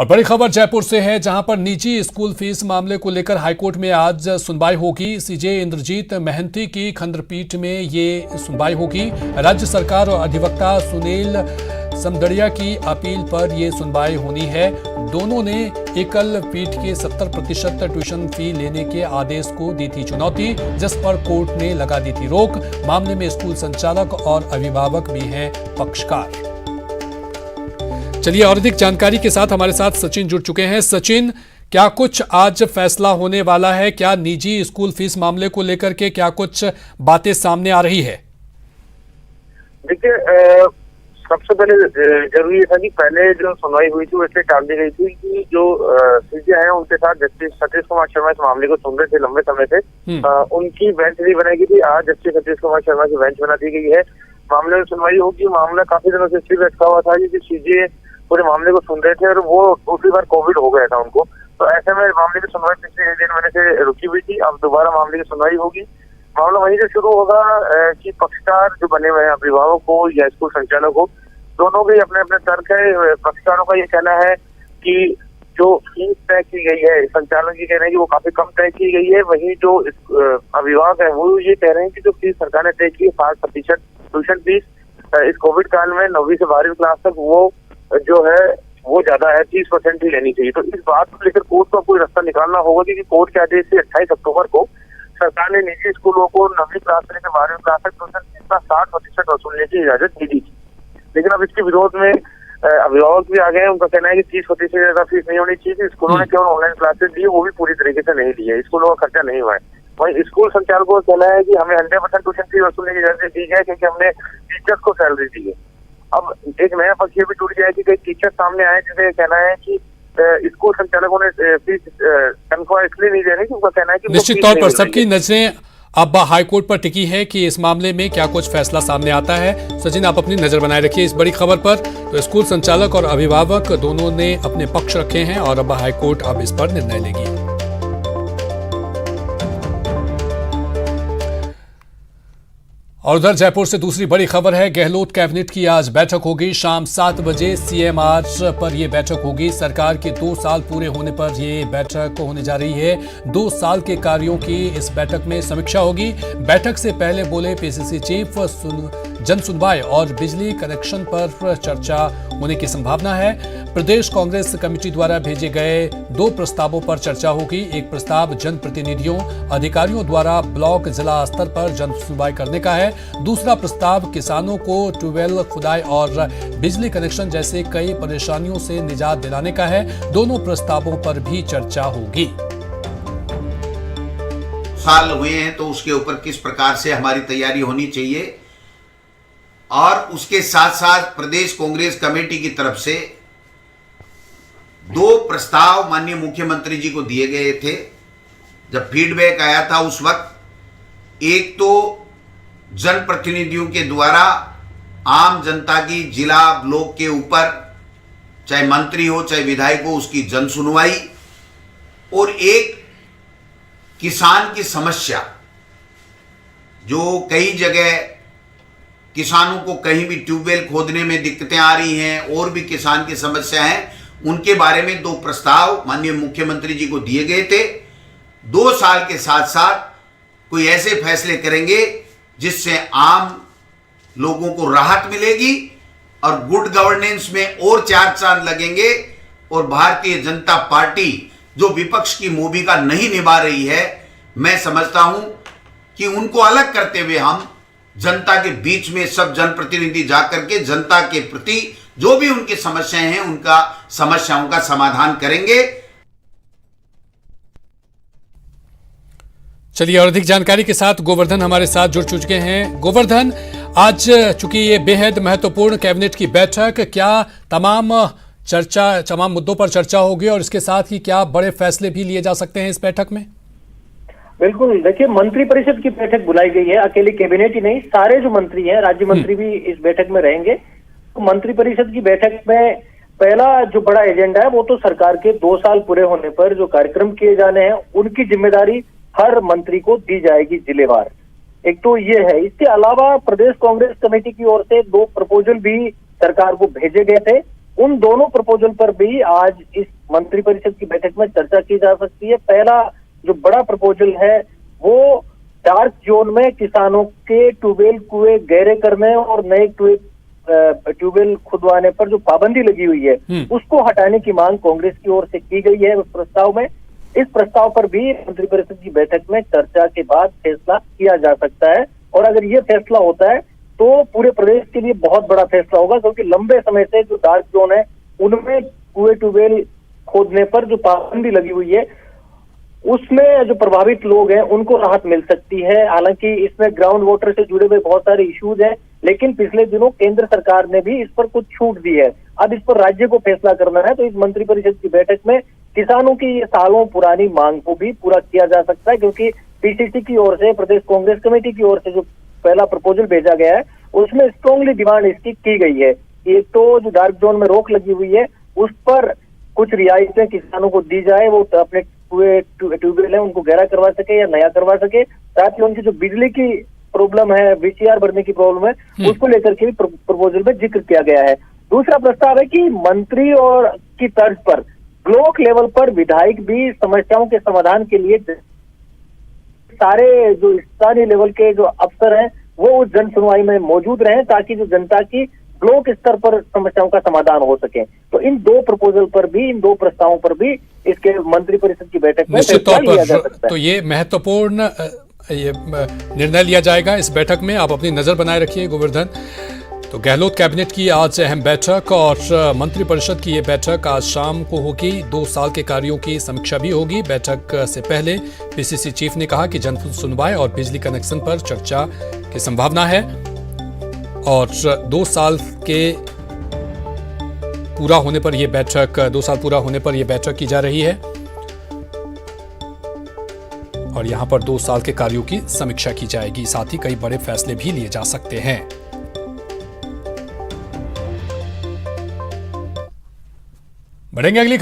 और बड़ी खबर जयपुर से है, जहां पर निजी स्कूल फीस मामले को लेकर हाईकोर्ट में आज सुनवाई होगी। सीजे इंद्रजीत महंती की खंडपीठ में ये सुनवाई होगी। राज्य सरकार और अधिवक्ता सुनील समदड़िया की अपील पर यह सुनवाई होनी है। दोनों ने एकल पीठ के 70% ट्यूशन फी लेने के आदेश को दी थी चुनौती, जिस पर कोर्ट ने लगा दी थी रोक। मामले में स्कूल संचालक और अभिभावक भी हैं पक्षकार। चलिए और अधिक जानकारी के साथ हमारे साथ सचिन जुड़ चुके हैं। सचिन, क्या कुछ आज फैसला होने वाला है? क्या निजी स्कूल फीस मामले को लेकर के क्या कुछ बातें सामने आ रही है? देखिए, सबसे पहले जरूरी था कि पहले जो सुनवाई हुई थी वो इसलिए टाल दी गई थी कि जो सीजे हैं उनके साथ जस्टिस सतीश कुमार शर्मा इस मामले को सुन रहे थे लंबे समय से। उनकी बेंच नहीं बनाई थी। आज जस्टिस सतीश कुमार शर्मा की बेंच बना दी गई है। मामले में सुनवाई होगी। मामला काफी दिनों से स्थिर रखा हुआ था क्योंकि सीजे पूरे मामले को सुन रहे थे और वो दूसरी बार कोविड हो गया था उनको, तो ऐसे में मामले की सुनवाई पिछले 1.5 महीने से रुकी हुई थी। अब दोबारा मामले की सुनवाई होगी। मामला वहीं से शुरू होगा कि पक्षकार जो बने हुए हैं, अभिभावक हो या स्कूल संचालक हो, दोनों के अपने अपने तर्क है। पक्षकारों का ये कहना है कि जो फीस तय की गई है, संचालक ये कह रहे हैं कि वो काफी कम तय की गई है। वहीं जो अभिभावक है वो ये कह रहे हैं कि जो फीस सरकार ने तय की 5% ट्यूशन फीस इस कोविड काल में 9वीं से 12वीं क्लास तक वो जो है वो ज्यादा है, 30% ही लेनी चाहिए। तो इस बात को लेकर कोर्ट को कोई रास्ता निकालना होगा क्योंकि कोर्ट के आदेश से 28 अक्टूबर को सरकार ने निजी स्कूलों को 9वीं क्लास से लेकर 12वीं क्लास तक ट्यूशन फीस का 60% वसूलने की इजाजत दे दी थी। लेकिन अब इसके विरोध में अभिभावक भी आ गए हैं। उनका कहना है कि 30% से ज्यादा फीस नहीं होनी चाहिए। स्कूलों ने केवल ऑनलाइन क्लासेस दी, वो भी पूरी तरीके से नहीं दी है। स्कूलों का खर्चा नहीं हुआ है। वहीं स्कूल संचालकों का कहना है कि हमें 100% ट्यूशन फीस वसूलने की इजाजत दी है क्योंकि हमने टीचर्स को सैलरी दी है। अब एक नया पक्ष ये भी टूट गया है कि कई टीचर सामने आए जिनका कहना है कि स्कूल संचालकों ने फीस तनख्वाह इसलिए नहीं दे रहे कि उनका कहना है कि निश्चित तौर पर सबकी नजरें अब हाईकोर्ट पर टिकी है कि इस मामले में क्या कुछ फैसला सामने आता है। सचिन, आप अपनी नजर बनाए रखिए इस बड़ी खबर पर। तो स्कूल संचालक और अभिभावक दोनों ने अपने पक्ष रखे हैं और अब हाईकोर्ट अब इस पर निर्णय लेगी। और उधर जयपुर से दूसरी बड़ी खबर है। गहलोत कैबिनेट की आज बैठक होगी। शाम 7 बजे सीएमआर पर यह बैठक होगी। सरकार के 2 साल पूरे होने पर यह बैठक होने जा रही है। 2 साल के कार्यों की इस बैठक में समीक्षा होगी। बैठक से पहले बोले पीसीसी चीफ, जन सुनवाई और बिजली कनेक्शन पर चर्चा होने की संभावना है। प्रदेश कांग्रेस कमेटी द्वारा भेजे गए 2 प्रस्तावों पर चर्चा होगी। एक प्रस्ताव जनप्रतिनिधियों, अधिकारियों द्वारा ब्लॉक जिला स्तर पर जन सुनवाई करने का है। दूसरा प्रस्ताव किसानों को ट्यूबवेल खुदाई और बिजली कनेक्शन जैसे कई परेशानियों से निजात दिलाने का है। दोनों प्रस्तावों पर भी चर्चा होगी। साल हुए हैं तो उसके ऊपर किस प्रकार से हमारी तैयारी होनी चाहिए, और उसके साथ साथ प्रदेश कांग्रेस कमेटी की तरफ से 2 प्रस्ताव माननीय मुख्यमंत्री जी को दिए गए थे जब फीडबैक आया था उस वक्त। एक तो जनप्रतिनिधियों के द्वारा आम जनता की जिला ब्लॉक के ऊपर, चाहे मंत्री हो चाहे विधायक हो, उसकी जन सुनवाई, और एक किसान की समस्या जो कई जगह किसानों को कहीं भी ट्यूबवेल खोदने में दिक्कतें आ रही हैं और भी किसान की समस्या है, उनके बारे में 2 प्रस्ताव माननीय मुख्यमंत्री जी को दिए गए थे। 2 साल के साथ साथ कोई ऐसे फैसले करेंगे जिससे आम लोगों को राहत मिलेगी और गुड गवर्नेंस में और 4 चांद लगेंगे। और भारतीय जनता पार्टी जो विपक्ष की भूमिका नहीं निभा रही है, मैं समझता हूं कि उनको अलग करते हुए हम जनता के बीच में सब जनप्रतिनिधि जाकर के जनता के प्रति जो भी उनकी समस्याएं हैं उनका समस्याओं का समाधान करेंगे। चलिए और अधिक जानकारी के साथ गोवर्धन हमारे साथ जुड़ चुके हैं। गोवर्धन, आज चूंकि ये बेहद महत्वपूर्ण कैबिनेट की बैठक, क्या तमाम मुद्दों पर चर्चा होगी और इसके साथ ही क्या बड़े फैसले भी लिए जा सकते हैं इस बैठक में? बिल्कुल, देखिए मंत्री परिषद की बैठक बुलाई गई है। अकेली कैबिनेट ही नहीं, सारे जो मंत्री हैं, राज्य मंत्री भी इस बैठक में रहेंगे। तो मंत्री परिषद की बैठक में पहला जो बड़ा एजेंडा है वो तो सरकार के 2 साल पूरे होने पर जो कार्यक्रम किए जाने हैं उनकी जिम्मेदारी हर मंत्री को दी जाएगी जिलेवार। एक तो ये है। इसके अलावा प्रदेश कांग्रेस कमेटी की ओर से 2 प्रपोजल भी सरकार को भेजे गए थे। उन दोनों प्रपोजल पर भी आज इस मंत्रिपरिषद की बैठक में चर्चा की जा सकती है। पहला जो बड़ा प्रपोजल है वो डार्क जोन में किसानों के ट्यूबवेल कुएं गहरे करने और नए ट्यूबवेल खुदवाने पर जो पाबंदी लगी हुई है उसको हटाने की मांग कांग्रेस की ओर से की गई है उस प्रस्ताव में। इस प्रस्ताव पर भी मंत्रिपरिषद की बैठक में चर्चा के बाद फैसला किया जा सकता है, और अगर ये फैसला होता है तो पूरे प्रदेश के लिए बहुत बड़ा फैसला होगा, क्योंकि लंबे समय से जो डार्क जोन है उनमें कुएं ट्यूबवेल खोदने पर जो पाबंदी लगी हुई है उसमें जो प्रभावित लोग हैं उनको राहत मिल सकती है। हालांकि इसमें ग्राउंड वाटर से जुड़े हुए बहुत सारे इश्यूज हैं, लेकिन पिछले दिनों केंद्र सरकार ने भी इस पर कुछ छूट दी है। अब इस पर राज्य को फैसला करना है, तो इस मंत्रिपरिषद की बैठक में किसानों की ये सालों पुरानी मांग को भी पूरा किया जा सकता है, क्योंकि पीसीसी की ओर से, प्रदेश कांग्रेस कमेटी की ओर से जो पहला प्रपोजल भेजा गया है उसमें स्ट्रांगली डिमांड इसकी की गई है। एक तो जो डार्क जोन में रोक लगी हुई है उस पर कुछ रियायतें किसानों को दी जाए, वो अपने ट्यूबवेल है उनको गहरा करवा सके या नया करवा सके, साथ ही उनकी जो बिजली की प्रॉब्लम है, वीसीआर भरने की प्रॉब्लम है, उसको लेकर के भी प्रपोजल में जिक्र किया गया है। दूसरा प्रस्ताव है कि मंत्री और की तर्ज पर ब्लॉक लेवल पर विधायक भी समस्याओं के समाधान के लिए सारे जो स्थानीय लेवल के जो अफसर हैं वो उस जन सुनवाई में मौजूद रहें, ताकि जो जनता की ब्लॉक स्तर पर समस्याओं का समाधान हो सके। तो इन दो प्रपोजल पर भी, इन दो प्रस्तावों पर भी इसके मंत्रिपरिषद की बैठक में निश्चित तौर लिया जा सकता पर है। तो ये महत्वपूर्ण ये निर्णय लिया जाएगा इस बैठक में। आप अपनी नजर बनाए रखिए गोवर्धन। तो गहलोत कैबिनेट की आज अहम बैठक और मंत्रिपरिषद की ये बैठक आज शाम को होगी। 2 साल के कार्यों की समीक्षा भी होगी। बैठक से पहले पीसीसी चीफ ने कहा कि जन सुनवाई और बिजली कनेक्शन पर चर्चा की संभावना है, और 2 साल के पूरा होने पर यह बैठक 2 साल पूरा होने पर यह बैठक की जा रही है, और यहां पर 2 साल के कार्यों की समीक्षा की जाएगी। साथ ही कई बड़े फैसले भी लिए जा सकते हैं। बढ़ेंगे अगली खबर।